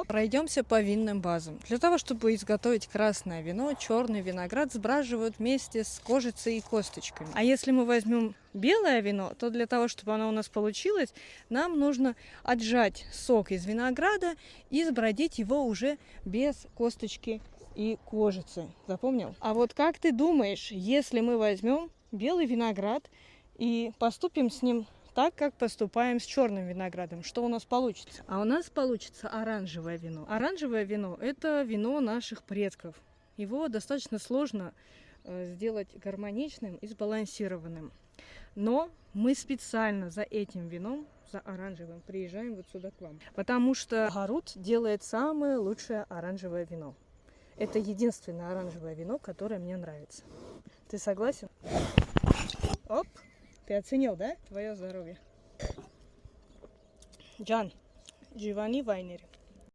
Пройдемся по винным базам. Для того, чтобы изготовить красное вино, черный виноград сбраживают вместе с кожицей и косточками. А если мы возьмем белое вино, то для того, чтобы оно у нас получилось, нам нужно отжать сок из винограда и сбродить его уже без косточки и кожицы. Запомнил? А вот как ты думаешь, если мы возьмем белый виноград и поступим с ним так, как поступаем с черным виноградом, что у нас получится? А у нас получится оранжевое вино. Оранжевое вино – это вино наших предков. Его достаточно сложно сделать гармоничным и сбалансированным. Но мы специально за этим вином, за оранжевым, приезжаем вот сюда к вам. Потому что Гарут делает самое лучшее оранжевое вино. Это единственное оранжевое вино, которое мне нравится. Ты согласен? Оп! Ты оценил, да? Твое здоровье. Джан, Дживани Вайнери.